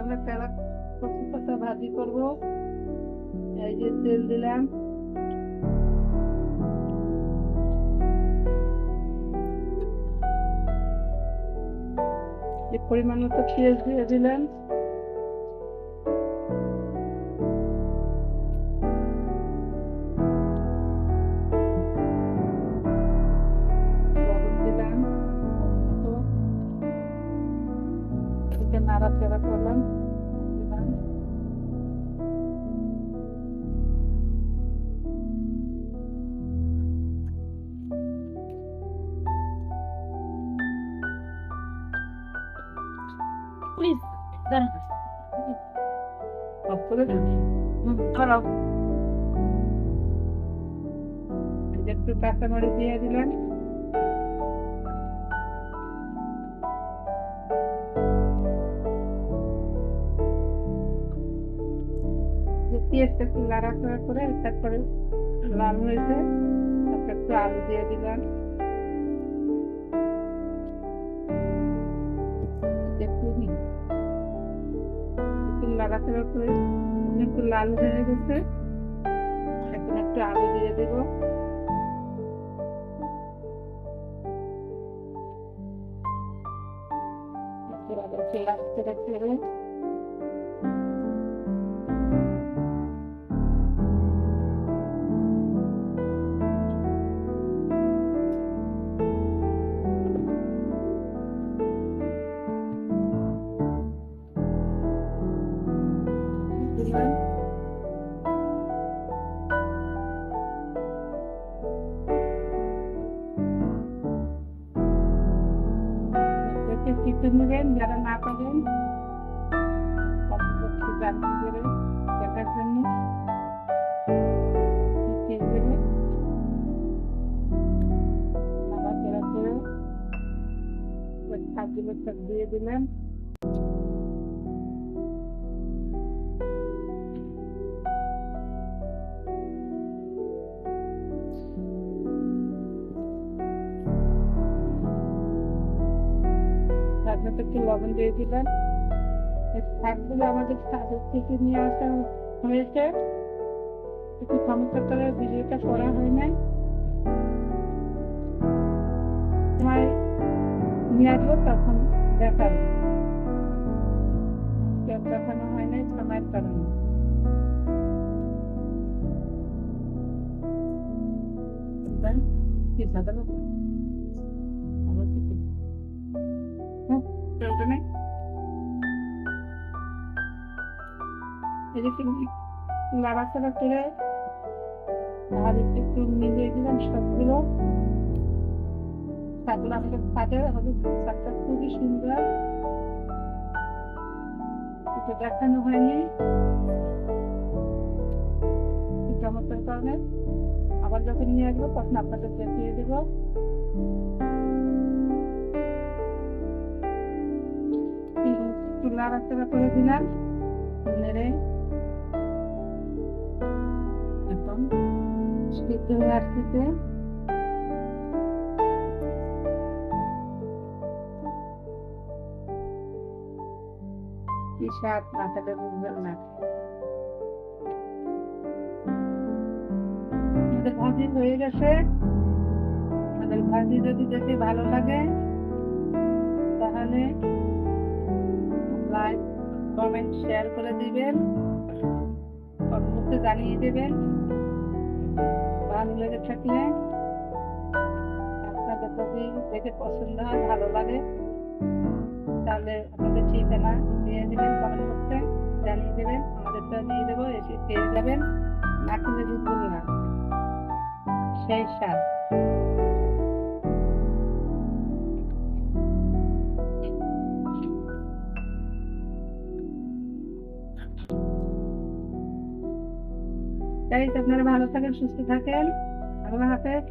আমরা কচু পাতা ভাজি করব। এই যে তেল দিলাম, এই পরিমাণ মতো পেঁয়াজ দিয়ে দিলাম, লবণ দিলাম মতো, নাড়াচাড়া করলাম, দিলাম প্লিজ দাঁড়ান। অফ করে দাঁড়াও। একটু কাঁচামরিচ দিয়ে দিলাম, যে পেঁয়াজটা একটু নাড়াচাড়া করে তারপরে লাল হয়েছে, তারপর একটু আলু দিয়ে দিলাম, একটু নাড়াচাড়া করে একটু লাল হয়ে গেছে, এখন একটু আলু দিয়ে দেব, নাড়াচাড়া করে দিলাম, দেখে শিখে নেবেন যারা না পারেন, জানতে পেরে দেখার জন্য নাড়াচাড়া করে শাকগুলো সব দিয়ে দিলাম, তার মধ্যে একটু লবণ দিয়ে দিলাম। এই শাকগুলো আমাদের ছাদের থেকে নিয়ে আসা হয়েছে, একটু সমস্যা করে ভিডিওটা করা হয় নাই, সময় নিয়ে আসবো তখন দেখাবো, দেখানো হয় নাই সময়ের কারণে। কি সাদা অবশ্যই চলবে না, এরকম নাড়াচাড়া করে আর একটু মিলিয়ে দিলাম সবগুলো। শাকগুলো আমাদের শাকের শাকটা খুবই সুন্দর, একটু দেখানো হয়নি চমৎকার কারণে, আবার যখন নিয়ে আসবো তখন আপনাদের দেখিয়ে দেবো। একটু নাড়াচাড়া করে দিলাম, নেড়ে এখন সিদ্ধ হয়ে আসতেছে, কি স্বাদ না খেলে বুঝবেন না। আমাদের ভাজি হয়ে গেছে, আমাদের ভাজি যদি দেখে ভালো লাগে তাহলে লাইক কমেন্ট শেয়ার করে দিবেন, কমেন্টে জানিয়ে দেবেন। ভালো লেগে থাকলে আপনাদের যদি দেখে পছন্দ হয় ভালো লাগে তাহলে আমাদের ঠিকানা দিয়ে দেবেন, কমেন্ট বক্সে জানিয়ে দেবেন, আমাদেরটা দিয়ে দেবো, এসে পেয়ে যাবেন, না কিনলে বুঝবেন না সেই স্বাদ। তাই আপনারা ভালো থাকেন, সুস্থ থাকেন, আল্লাহ হাফেজ।